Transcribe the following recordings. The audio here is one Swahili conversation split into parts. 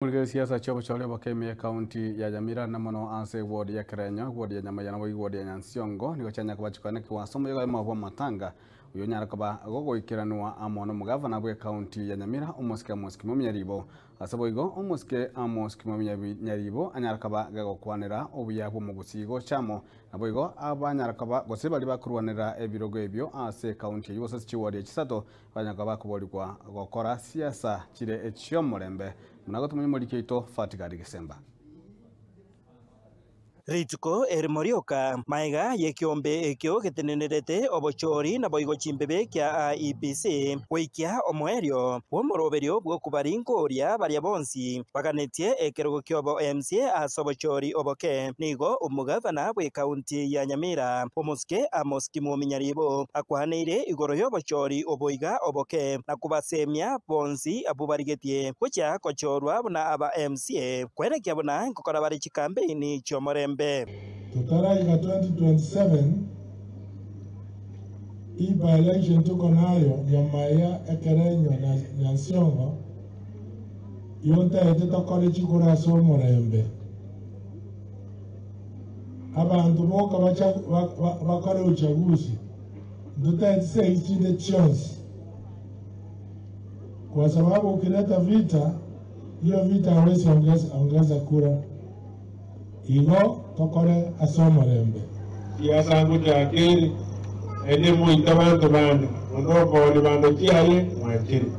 Mulge siasa chobo chole bakeme county ya Nyamira na mono anse ward ya Kirenya ward ya Nyamaya na ward ya Nyansiongo niko chanya kubachikana kwa somo ya mwa matanga uyo nyara kaba gogo ikiranwa amono mugavana bwe county ya Nyamira umuske mu myaribo asabo igo umuske mu myaribo anyara kaba gago kwanira obuyabo mu gusigo chamo nabo igo abanyara kaba gose bali bakurwanira ebirogo ebyo ase county yose chiward ya Kisato banyaka bakubolikwa gokora siasa kire ekyomurembe munagotumye muri keito fatigari Desemba Rituko erimorioka maiga yekiombe ekyo getenenerete obochori na boigo chimbebe kya IEBC weikia omwerio womoroberio bwo kubaringoria baria bonsi baganetie ekerogo kyobo MCA asobochori oboke nigo umugavana bwe county ya Nyamira omuske amoski mu minyaribo akwaneire igoro yobochori oboiga oboke na kubasemia bonsi abubarigetie kucha kochorwa buna aba MCA kwerekya buna nkokora bari chikampeni chomorembe tutaraika 2027 hii by-election tuko nayo Nyamaya Ekerenyo na Nyansiongo yonta etetokore chikura somorembe abantu boka bakore uchaguzi tutaitise isinde chance kwa sababu ukileta vita hiyo vita hawezi ongeza kura igo tokore asomorembe siasa ngutakiri ene muita bantu bande ondoko ni bando kiaye mwakiri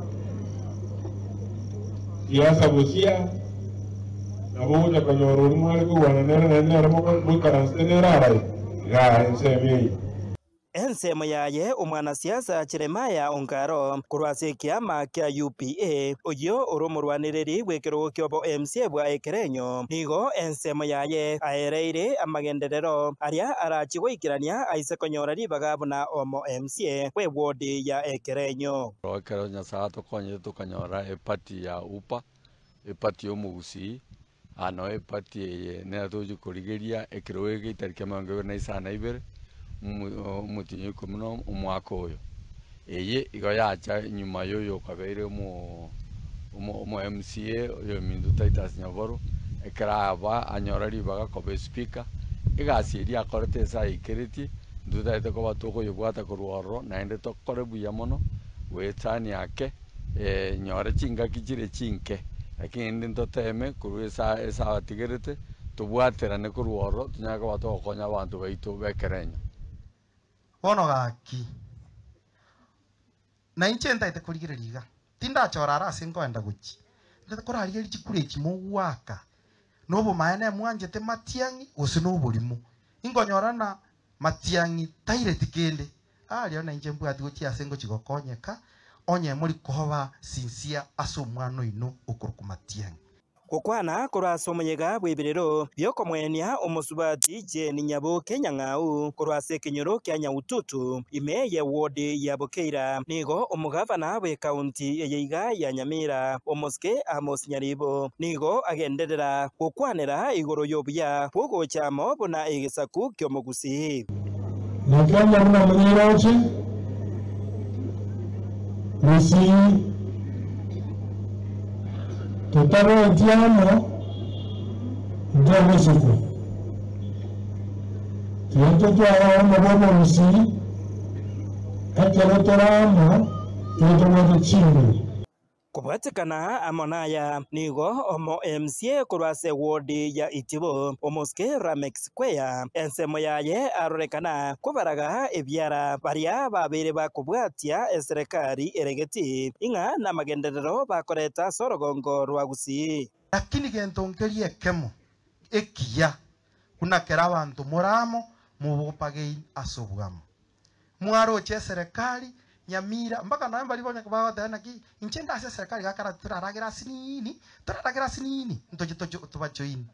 siasa busia na buja kanyoro mwali ko wananera nera mo karanstenera ga ensemi ensemo yaye umwana siasa Jeremiah Ongaro kurwase kiama kya UPA oyo urumurwaniriri gwekero kyobo MCA bwa Ekerenyo nigo ensemo yaye aereire amagenderero aria arachigwikirania aise konyora ribagabuna omo MCA kwe ward ya Ekerenyo rokero nyasato konye tukanyora epati ya upa epati omugusi ano epati ne atoju kurigeria ekeroege itarike mango na isana ibere mutinyo kumno umwaka oyo eye igo yacha nyuma yoyo kabeire mu MCA oyo mindu Titus Nyaboro ekraba anyorari baga kobe speaker igasiria akorete sa ikiriti ndutaite ko batoko yobwata kurwaro naende tokore buya mono wetani yake nyore chinga kichire chinke lakini ndoteme kurwesa esa batigirite tubwaterane kurwaro tunyaka batoko konya abantu baitu bekerenya bono gaki na inchenta ite kurigiririga tinda chorara asingoenda guchi ndete kurariye chikure kimugwaka nobo maene mwanjete matiangi usino bolimu ingonyorana matiangi taire tikende ali na inje mbwati guchi asingo chigokonyeka onye muri koba sinsia aso mwana ino okuruku matiangi Kukwana kurasomonyega bwibiriro byokomwenia omusubati Jeni Nyabo Kenya ng'au kurwase kinyoro kya Nyaututu imeye ward ya Bukeira nigo omugavana bwe county yeiga ya Nyamira omuske Amos Nyaribo nigo agenderera kukwanira igoro yobuya bwogo chamo buna egesaku kyomugusi na Kenya muna mwenyeroche musi tutaro entiamo ndogo siku tiento tuara mbomo musi ekero toramo tiento moto chimbi kubatikana amonaya nigo omo MCA kurwase ward ya Itibo omuske Ramex Square ensemo yaye arorekana kubaraga ebyara baria babere bakubwatia eserikali eregeti inga na magenderero bakoreta sorogongo rwagusi lakini gentonkerie kemo ekia kuna kera abantu muramo mubupage asobwamo mwaro che serikali Nyamira mpaka nawe bali bonya kubawata naki inchenda ase serikali gakara turaragira sinini ntoje tubachoini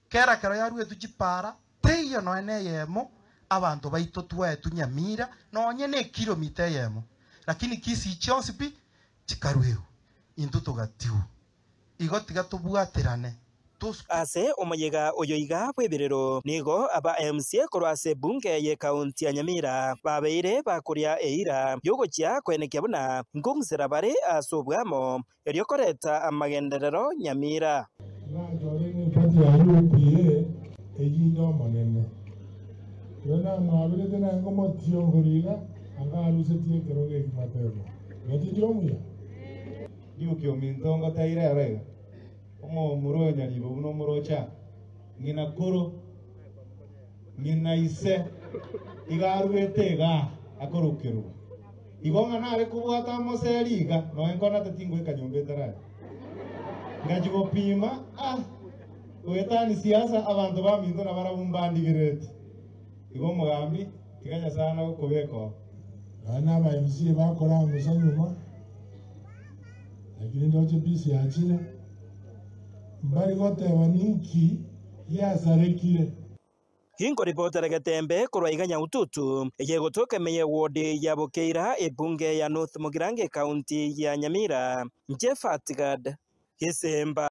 kera kero yaruwe tujipara teyo no ene yemo abantu baito twetu Nyamira no nyene kilomita yemo lakini kisi chonsi pi chikaruwe intu tugatiu igotiga tubwaterane tos ase omoyega oyoiga bwebiriro nigo aba MCA korwase bunge ye kaunti ya Nyamira babeire bakuria eira yogochia kwenekia buna ngungsera bare asobwamo eriokoreta amagenderero Nyamira Najoreni pati ya UPA ejindo manene. Yona mwabire tena ngomo tiongorira anga alusetie keroge kimatero. Ngati jomuya. Dio kiomintongo taire arega. Omo muro nyaribo buno murocha. Ngina koro. Ngina ise. Igarwete ga akorukero. Ibonga nare kubwata moseriga no enkona tatingo ekanyumbetara. Ngajugo pima wetani siasa abantu baminto na barabumbandigirete. Igo mugambi tiganya sana ukubeko. Ana ba MC bakora musanyuma. Lakini ndoche bisi ya China. Mbali gote waninki ya zarekire. Hingo ripotera Gatembe korwaiga Nyaututu yegotoka meye wodi ya Bukeira ebunge ya North Mugirange County ya Nyamira Jeff Atgard Kisemba